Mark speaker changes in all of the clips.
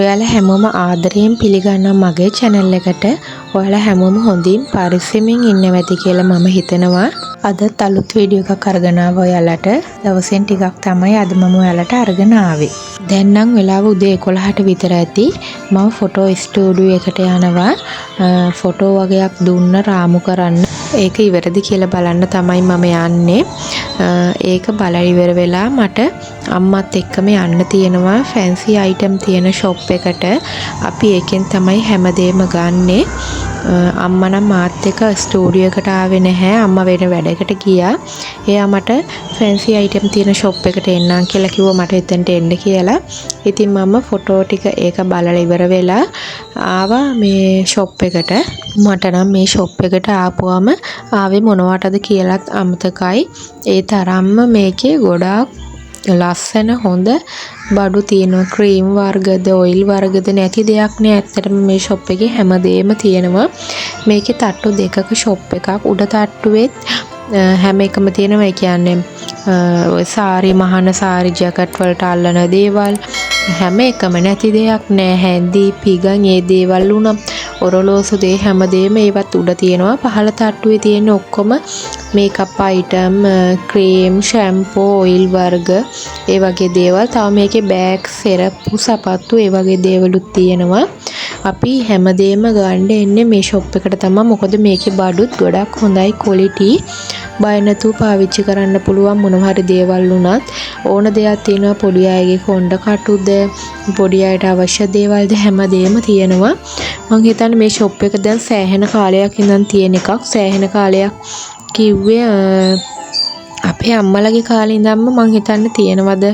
Speaker 1: ඔයාලා හැමෝම ආදරයෙන් පිළිගන්නවා මගේ channel එකට. ඔයාලා හැමෝම හොඳින් පරිස්සමින් ඉන්නවා ඇති කියලා මම හිතනවා. අදත් අලුත් වීඩියෝ එකක් අරගෙන ආවා ඔයාලට. දවසෙන් ටිකක් තමයි අද මම ඔයාලට අරගෙන ආවේ. දැන් නම් වෙලාව උදේ 11ට විතර ඇති. මම ෆොටෝ ස්ටුඩියෝ එකට යනවා. ෆොටෝ වගේක් දුන්න රාමු කරන්න. ඒක ඉවරද කියලා බලන්න තමයි මම යන්නේ. ඒක බලලා ඉවර වෙලා මට අම්මත් එක්කම යන්න තියෙනවා ෆැන්සි අයිටම් තියෙන ෂොප් එකට. අපි ඒකෙන් තමයි හැමදේම ගන්නෙ. අම්මා නම් මාත් එක්ක ස්ටුඩියෝ එකට ආවේ නැහැ. අම්මා වෙන වැඩකට ගියා. එයා මට ෆැන්සි අයිටම් තියෙන ෂොප් එකට එන්නම් කියලා කිව්වා මට එතනට එන්න කියලා. ඉතින් මම ෆොටෝ ටික ඒක බලලා ඉවර වෙලා ආවා මේ ෂොප් එකට. මට නම් මේ ෂොප් එකට ආපුවම ආවේ මොනවටද කියලාත් අමතකයි. ඒ තරම්ම මේකේ ගොඩාක් ලස්සන හොඳ බඩු තියෙනවා. ක්‍රීම් වර්ගද ඔයිල් වර්ගද නැති දෙයක් නෑ. ඇත්තටම මේ ෂොප් එකේ හැමදේම තියෙනවා. මේකේ තට්ටු දෙකක ෂොප් එකක්. උඩ තට්ටුවෙත් හැම එකම තියෙනවා. ඒ කියන්නේ ඔය සාරි මහන සාරි ජැකට් වලට අල්ලන දේවල් හැම එකම නැති දෙයක් නෑ. හැන්දි පිගන් ඒ දේවල් උනම් ඔරලෝසු දේ හැමදේම ඒවත් උඩ තියෙනවා. පහළ තට්ටුවේ තියෙන ඔක්කොම මේකප් අයිටම්, ක්‍රීම්, ෂැම්පෝ, ඔයිල් වර්ග ඒ වගේ දේවල්. තව මේකේ බෑග්, සෙරප්පු, සපත්තු ඒ වගේ දේවලුත් තියෙනවා. අපි හැමදේම ගන්න එන්නේ මේ ෂොප් එකට තමයි. මොකද මේකේ බඩුත් ගොඩක් හොඳයි ක්වොලිටි. බය නැතුව පාවිච්චි කරන්න පුළුවන් මොනවා හරි දේවල් උනත්. ඕන දෙයක් තියෙනවා. පොඩි අයගේ කොණ්ඩ කටුද, පොඩි අයට අවශ්‍ය දේවල්ද හැමදේම තියෙනවා. මං හිතන්නේ මේ ෂොප් එක දැන් සෑහෙන කාලයක් ඉඳන් තියෙන එකක්. සෑහෙන කාලයක් කිව්වේ අපේ අම්මලගේ කාලේ ඉඳන්ම මං හිතන්නේ තියෙනවද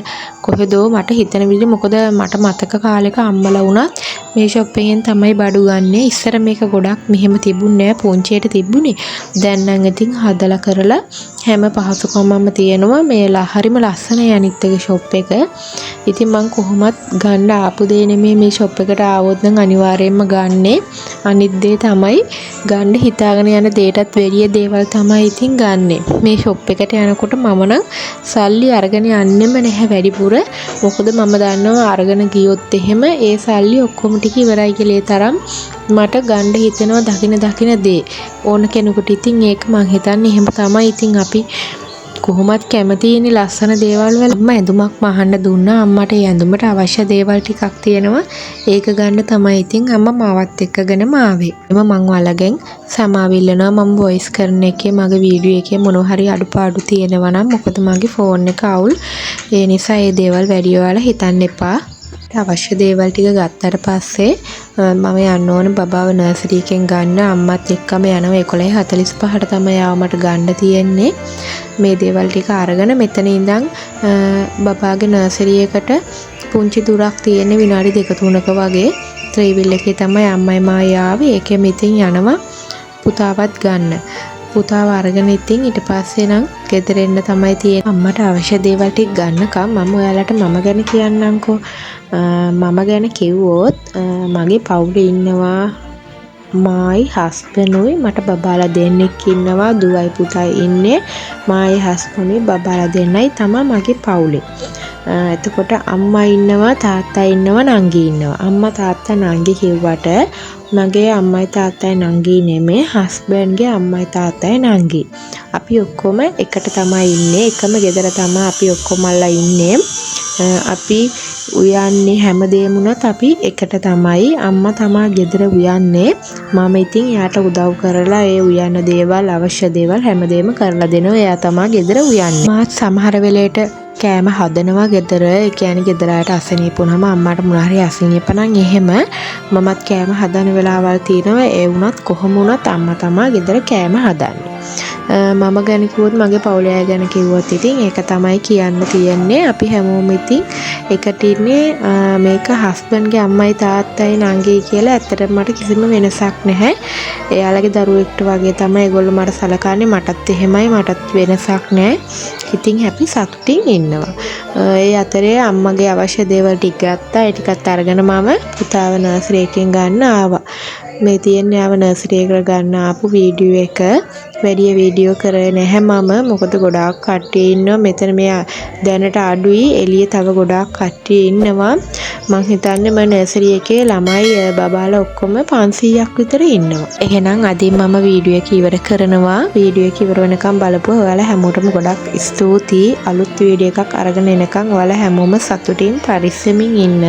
Speaker 1: කොහෙදෝ මට හිතන විදිහ. මොකද මට මතක කාලෙක අම්මලා වුණත් මේ ෂොප් එකෙන් තමයි බඩු ගන්නෙ. ඉස්සර මේක ගොඩක් මෙහෙම තිබුණේ නෑ. පුංචියට තිබුණේ. දැන් නම් ඉතින් හදලා කරලා හැම පහසුකමක්ම තියෙනවා. මේ හරිම ලස්සනයි අනිත් එක ෂොප් එක. ඉතින් මං කොහොමත් ගන්න ආපු දේ නෙමෙයි මේ ෂොප් එකට ආවොත් නම් අනිවාර්යයෙන්ම ගන්නෙ. අනිත් දේ තමයි ගන්න හිතාගෙන යන දේටත් වැඩිය දේවල් තමයි ඉතින් ගන්නෙ. මේ ෂොප් එකට යනකොට මම නම් සල්ලි අරගෙන යන්නෙම නැහැ වැඩිපුර. මොකද මම දන්නවා අරගෙන ගියොත් එහෙම ඒ සල්ලි ඔක්කොම ටික ඉවරයි කියලා. ඒ තරම් මට ගන්න හිතෙනවා දකින දේ ඕන කෙනෙකුට. ඉතින් ඒක මං හිතන්නේ එහෙම තමයි. ඉතින් අපි කොහොමත් කැමතියිනේ ලස්සන දේවල් වල. අම්මා ඇඳුමක් මහන්න දුන්නා. අම්මට ඒ ඇඳුමට අවශ්‍ය දේවල් ටිකක් තියෙනවා. ඒක ගන්න තමයි ඉතින් අම්මා මාවත් එක්කගෙනම ආවේ. එම මං ඔයාලගෙන් සමාවිල්ලනවා. මම වොයිස් කරන එකේ මගේ වීඩියෝ එකේ මොනවා හරි අඩුපාඩු තියෙනවා නම් මොකද මගේ ෆෝන් එක අවුල්. ඒ නිසා ඒ දේවල් වැඩි ඔයාලා හිතන්න එපා. අවශ්‍ය දේවල් ටික ගත්තට පස්සේ මම යන්න ඕන බබාව නර්සරි එකෙන් ගන්න. අම්මත් එක්කම යනවා. 11:45ට තමයි ආව මට ගන්න තියෙන්නේ. මේ දේවල් ටික අරගෙන මෙතන ඉඳන් බබාගේ නර්සරි එකට පුංචි දුරක් තියෙන විනාඩි 2-3ක වගේ. ත්‍රිවිල් එකේ තමයි අම්මයි මායි ආවේ. ඒකෙම ඉතින් යනවා පුතාවත් ගන්න. පුතාව අරගෙන ඉතින් ඊට පස්සේ නම් ගෙදර එන්න තමයි තියෙන්නේ. අම්මට අවශ්‍ය දේවල් ටික ගන්නකම් මම ඔයාලට මම ගැන කියන්නම්කෝ. මම ගැන කිව්වොත් මගේ පවුලේ ඉන්නවා මායි හස්බන්ඩ්ුයි මට බබාලා දෙන්නෙක් ඉන්නවා. දුවයි පුතයි ඉන්නේ. මායි හස්බන්ඩ්ුයි බබාලා දෙන්නයි තමයි මගේ පවුලේ. එතකොට අම්මා ඉන්නවා, තාත්තා ඉන්නවා, නංගි ඉන්නවා. අම්මා තාත්තා නංගි කිව්වට මගේ අම්මයි තාත්තයි නංගි නෙමෙයි. හස්බන්ඩ්ගේ අම්මයි තාත්තයි නංගි. අපි ඔක්කොම එකට තමයි ඉන්නේ. එකම ගෙදර තමයි අපි ඔක්කොමලා ඉන්නේ. අපි උයන්නේ හැමදේම උනත් අපි එකට තමයි. අම්මා තමයි ගෙදර උයන්නේ. මම ඉතින් එයාට උදව් කරලා ඒ උයන දේවල් අවශ්‍ය දේවල් හැමදේම කරලා දෙනවා. එයා තමයි ගෙදර උයන්නේ. මාත් සමහර වෙලේට කෑම හදනවා ගෙදර. ඒ කියන්නේ ගෙදර අයට අසනීප වුණාම අම්මාට මොනවා හරි අසනීප නම් එහෙම මමත් කෑම හදන වෙලාවල් තියෙනවා. ඒ වුණත් කොහොම වුණත් අම්මා තමයි ගෙදර කෑම හදන්නේ. මම ගැන කිව්වොත් මගේ පවුලේ අය ගැන කිව්වොත් ඉතින් ඒක තමයි කියන්න තියෙන්නේ. අපි හැමෝම ඉතින් එකට ඉන්නේ. මේක හස්බන්ඩ්ගේ අම්මයි තාත්තයි නංගි කියලා ඇත්තටම මට කිසිම වෙනසක් නැහැ. එයාලගේ දරුවෙක්ට වගේ තමයි ඒගොල්ලෝ මට සලකන්නේ. මටත් එහෙමයි. මටත් වෙනසක් නැහැ. ඉතින් අපි සතුටින් ඉන්නවා. ඒ අතරේ අම්මගේ අවශ්‍ය දේවල් ටික ගත්තා. ඒ ටිකත් අරගෙන මම පුතාව නර්සරි එකෙන් ගන්න ආවා. මේ තියෙන්නේ ආව නර්සරි එකට ගන්න ආපු වීඩියෝ එක. වැඩි වීඩියෝ කරේ නැහැ මම. මොකද ගොඩාක් කට්ටිය ඉන්නවා. මෙතන මෙයා දැනට අඩුයි. එළියේ තව ගොඩාක් කට්ටිය ඉන්නවා. මං හිතන්නේ මම නර්සරි එකේ ළමයි බබාලා ඔක්කොම 500ක් විතර ඉන්නවා. එහෙනම් අදින් මම වීඩියෝ එක ඉවර කරනවා. වීඩියෝ එක ඉවර වෙනකම් බලපුවා ඔයාලා හැමෝටම ගොඩක් ස්තුතියි. අලුත් වීඩියෝ එකක් අරගෙන එනකම් ඔයාලා හැමෝම සතුටින් පරිස්සමින් ඉන්න.